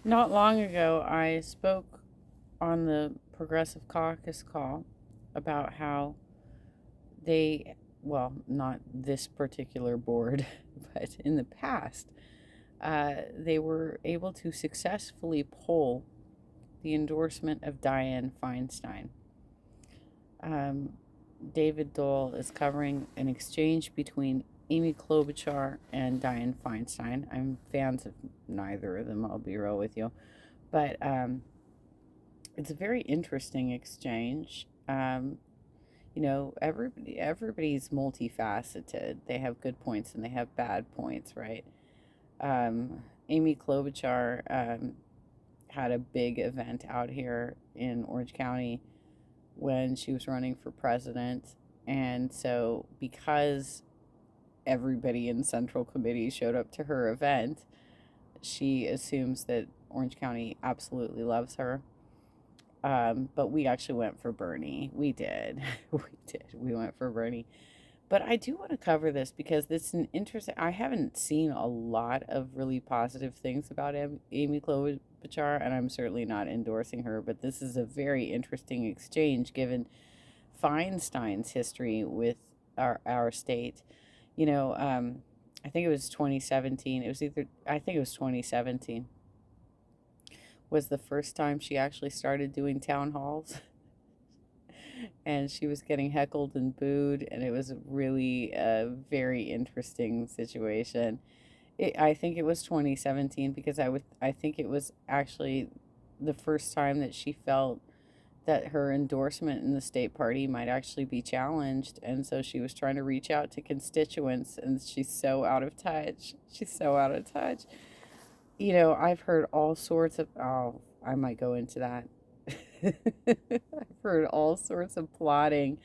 Not long ago, I spoke on the Progressive Caucus call about how they, well, not this particular board, but in the past, they were able to successfully pull the endorsement of Diane Feinstein. Um, David Doel is covering an exchange between Amy Klobuchar and Diane Feinstein. I'm fans of neither of them, I'll be real with you. But it's a very interesting exchange. Everybody's multifaceted. They have good points and they have bad points, right? Amy Klobuchar had a big event out here in Orange County when she was running for president. And so, because everybody in Central Committee showed up to her event, she assumes that Orange County absolutely loves her. But we actually went for Bernie. We did. We did. We went for Bernie. But I do want to cover this because this is an interesting. I haven't seen a lot of really positive things about Amy Klobuchar, and I'm certainly not endorsing her. But this is a very interesting exchange given Feinstein's history with our state. I think it was 2017. I think it was 2017 was the first time she actually started doing town halls. And she was getting heckled and booed, and it was really a very interesting situation. I think it was 2017 because I think it was actually the first time that she felt that her endorsement in the state party might actually be challenged, and so she was trying to reach out to constituents, and she's so out of touch. She's so out of touch. I've heard all sorts of, oh, I might go into that. I've heard all sorts of plotting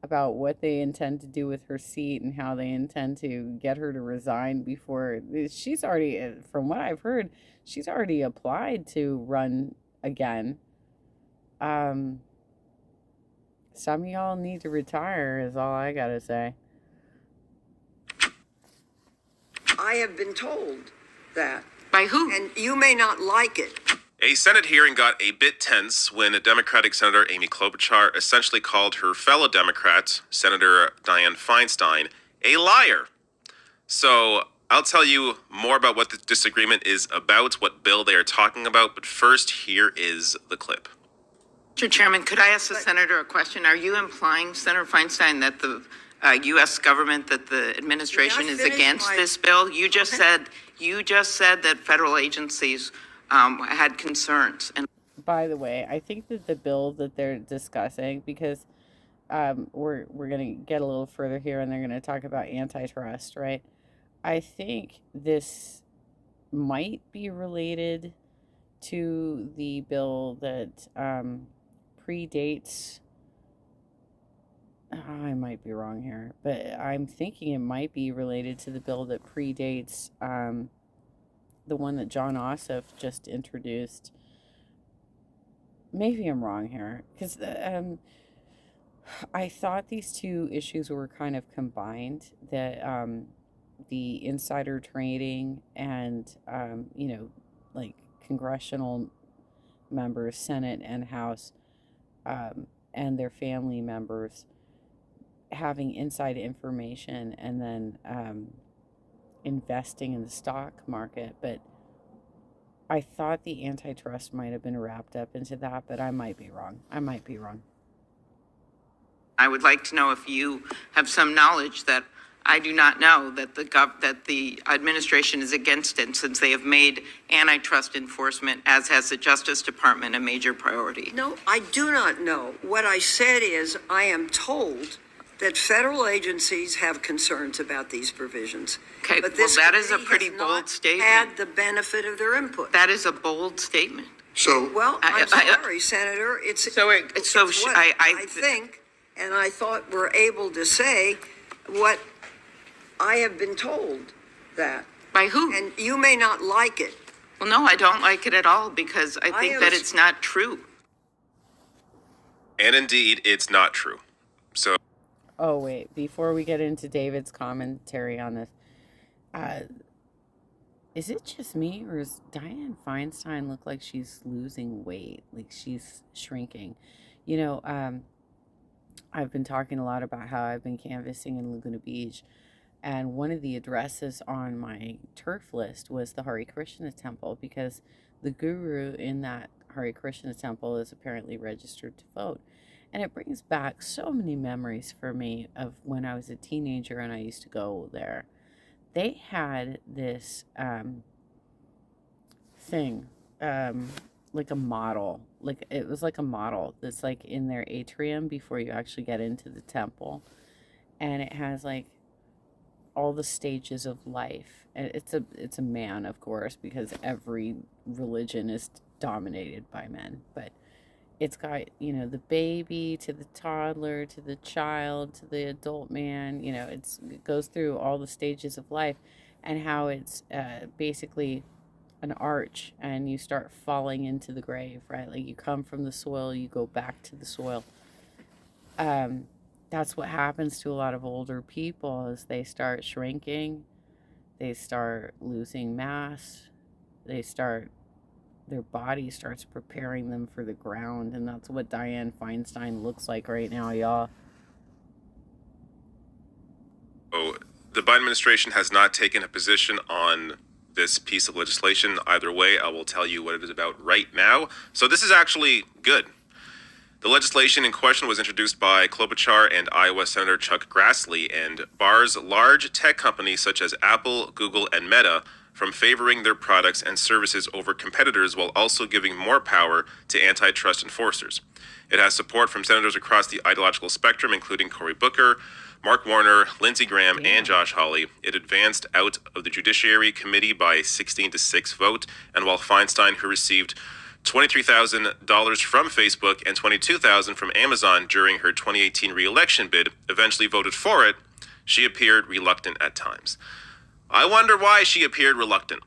about what they intend to do with her seat and how they intend to get her to resign before she's already, from what I've heard, she's already applied to run again. Some of y'all need to retire, is all I gotta say. I have been told that. By who? And you may not like it. A Senate hearing got a bit tense when Democratic Senator Amy Klobuchar essentially called her fellow Democrat, Senator Dianne Feinstein, a liar. So I'll tell you more about what the disagreement is about, what bill they are talking about, but first, here is the clip. Mr. Chairman, could I ask the senator a question? Are you implying, Senator Feinstein, that the U.S. government, that the administration is against this bill? You just said that federal agencies had concerns. And by the way, I think that the bill that they're discussing, because we're going to get a little further here, and they're going to talk about antitrust, right? I think this might be related to the bill that predates. I might be wrong here, but I'm thinking it might be related to the bill that predates the one that John Ossoff just introduced. Maybe I'm wrong here, because I thought these two issues were kind of combined, that the insider trading and, like congressional members, Senate and House, and their family members having inside information and then investing in the stock market. But I thought the antitrust might have been wrapped up into that, but I might be wrong. I would like to know if you have some knowledge that I do not know, that the administration is against it, since they have made antitrust enforcement, as has the Justice Department, a major priority. No, I do not know. What I said is I am told that federal agencies have concerns about these provisions. Okay, but this that is a pretty bold statement. Had the benefit of their input. That is a bold statement. So, well, I'm sorry, Senator. It's what I think, and I thought we're able to say what I have been told that. By who? And you may not like it. Well, no, I don't like it at all, because I think that it's not true. And indeed, it's not true. So. Oh, wait, before we get into David's commentary on this, Is it just me, or does Diane Feinstein look like she's losing weight? Like she's shrinking? You know, I've been talking a lot about how I've been canvassing in Laguna Beach, and one of the addresses on my turf list was the Hare Krishna temple because the guru in that Hare Krishna temple is apparently registered to vote. And it brings back so many memories for me of when I was a teenager and I used to go there. They had this thing, um, like a model, like it was like a model that's like in their atrium before you actually get into the temple. And it has like all the stages of life. And it's a man, of course, because every religion is dominated by men. But it's got, the baby to the toddler to the child to the adult man. It goes through all the stages of life, and how it's basically an arch, and you start falling into the grave, right? Like you come from the soil, you go back to the soil. um, that's what happens to a lot of older people is they start shrinking, they start losing mass, they start their body starts preparing them for the ground, and that's what Diane Feinstein looks like right now, y'all. Oh, the Biden administration has not taken a position on this piece of legislation either way. I will tell you what it is about right now. So this is actually good. The legislation in question was introduced by Klobuchar and Iowa Senator Chuck Grassley and bars large tech companies such as Apple, Google, and Meta from favoring their products and services over competitors while also giving more power to antitrust enforcers. It has support from senators across the ideological spectrum, including Cory Booker, Mark Warner, Lindsey Graham, and Josh Hawley. It advanced out of the Judiciary Committee by 16-6 vote, and while Feinstein, who received $23,000 from Facebook and $22,000 from Amazon during her 2018 re-election bid, eventually voted for it, she appeared reluctant at times. I wonder why she appeared reluctant.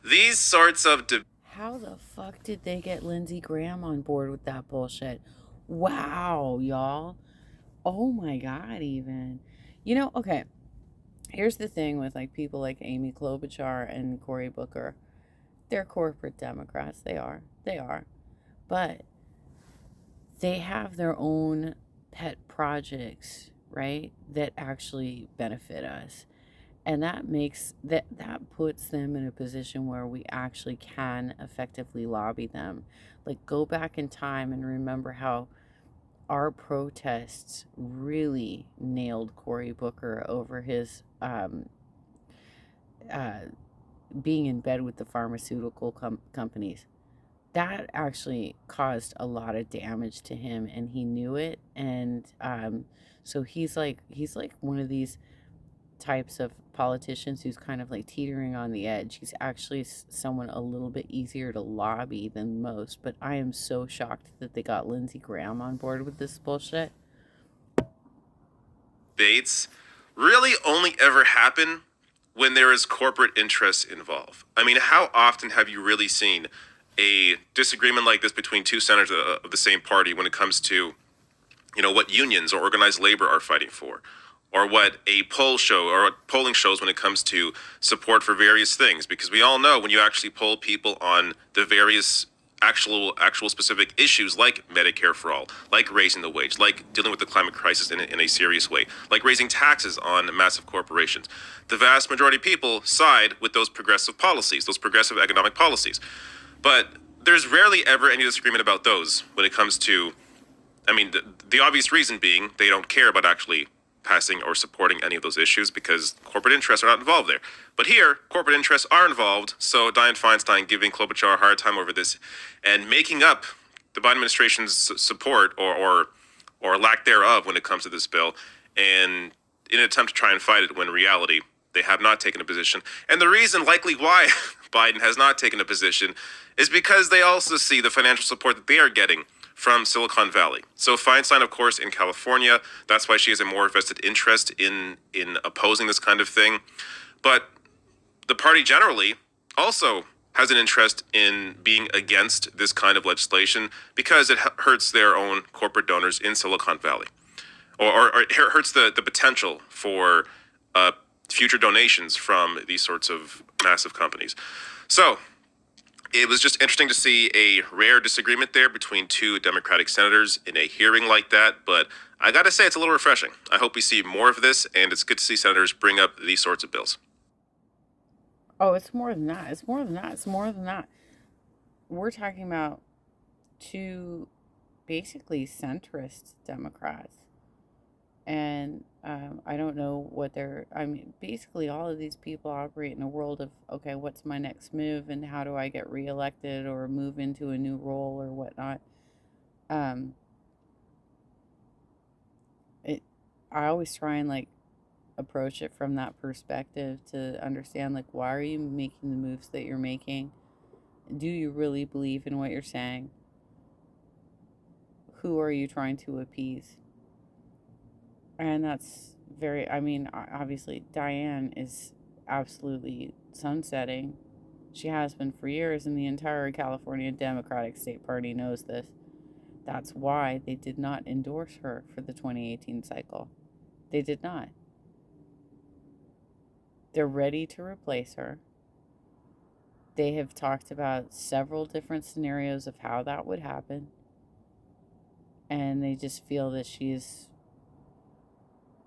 These sorts of How the fuck did they get Lindsey Graham on board with that bullshit? Wow, y'all. Oh my God, even. Okay, here's the thing with like people like Amy Klobuchar and Cory Booker. They're corporate Democrats. They are. They are. But they have their own pet projects, right? That actually benefit us. And that puts them in a position where we actually can effectively lobby them. Like go back in time and remember how our protests really nailed Cory Booker over his uh, being in bed with the pharmaceutical companies. That actually caused a lot of damage to him, and he knew it. And so he's like one of these types of politicians who's kind of like teetering on the edge. He's actually someone a little bit easier to lobby than most. But I am so shocked that they got Lindsey Graham on board with this bullshit. debates really only ever happen when there is corporate interests involved. I mean, how often have you really seen a disagreement like this between two senators of the same party when it comes to, what unions or organized labor are fighting for, or what a polling shows when it comes to support for various things? Because we all know when you actually poll people on the various actual specific issues like Medicare for all, like raising the wage, like dealing with the climate crisis in a serious way, like raising taxes on massive corporations, the vast majority of people side with those progressive policies, those progressive economic policies. But there's rarely ever any disagreement about those when it comes to, the obvious reason being they don't care about actually passing or supporting any of those issues because corporate interests are not involved there. But here, corporate interests are involved, so Dianne Feinstein giving Klobuchar a hard time over this and making up the Biden administration's support or lack thereof when it comes to this bill, and in an attempt to try and fight it when in reality they have not taken a position. And the reason likely why Biden has not taken a position is because they also see the financial support that they are getting from Silicon Valley. So Feinstein, of course, in California, that's why she has a more vested interest in opposing this kind of thing. But the party generally also has an interest in being against this kind of legislation because it hurts their own corporate donors in Silicon Valley, or it hurts the potential for future donations from these sorts of massive companies. So it was just interesting to see a rare disagreement there between two Democratic senators in a hearing like that. But I got to say, it's a little refreshing. I hope we see more of this, and it's good to see senators bring up these sorts of bills. Oh, it's more than that. It's more than that. It's more than that. We're talking about two basically centrist Democrats. And I don't know what they're, I mean, basically all of these people operate in a world of, okay, what's my next move and how do I get reelected or move into a new role or whatnot. Um, it, I always try and like approach it from that perspective to understand like, why are you making the moves that you're making? Do you really believe in what you're saying? Who are you trying to appease? And that's very, I mean, obviously, Diane is absolutely sunsetting. She has been for years, and the entire California Democratic State Party knows this. That's why they did not endorse her for the 2018 cycle. They did not. They're ready to replace her. They have talked about several different scenarios of how that would happen. And they just feel that she's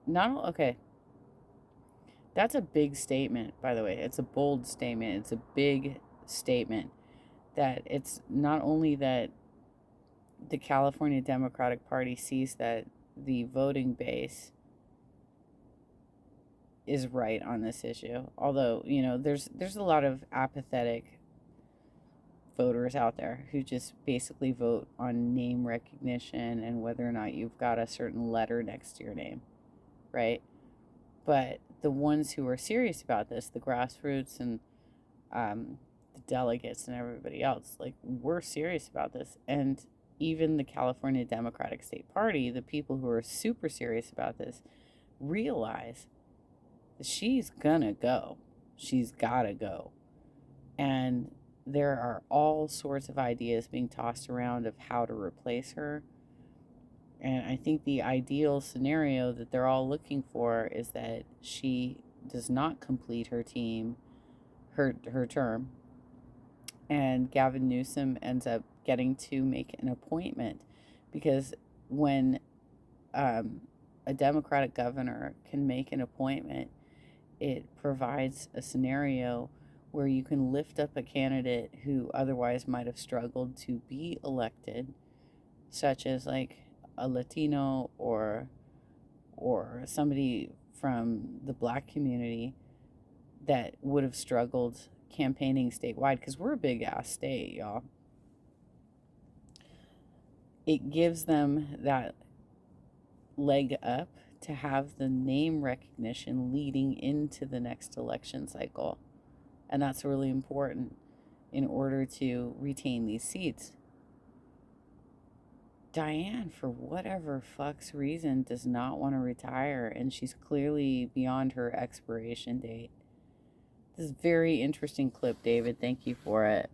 not okay. That's a big statement, by the way. It's a bold statement. It's a big statement that it's not only that the California Democratic Party sees that the voting base is right on this issue. Although, you know, there's a lot of apathetic voters out there who just basically vote on name recognition and whether or not you've got a certain letter next to your name, right? But the ones who are serious about this, the grassroots and the delegates and everybody else, like, we're serious about this. And even the California Democratic State Party, the people who are super serious about this, realize that she's gonna go. She's gotta go. And there are all sorts of ideas being tossed around of how to replace her. And I think the ideal scenario that they're all looking for is that she does not complete her term, and Gavin Newsom ends up getting to make an appointment, because when a Democratic governor can make an appointment, it provides a scenario where you can lift up a candidate who otherwise might have struggled to be elected, such as like a Latino or somebody from the Black community that would have struggled campaigning statewide, because we're a big ass state, y'all. It gives them that leg up to have the name recognition leading into the next election cycle. And that's really important in order to retain these seats. Diane, for whatever fuck's reason, does not want to retire, and she's clearly beyond her expiration date. This is a very interesting clip, David. Thank you for it.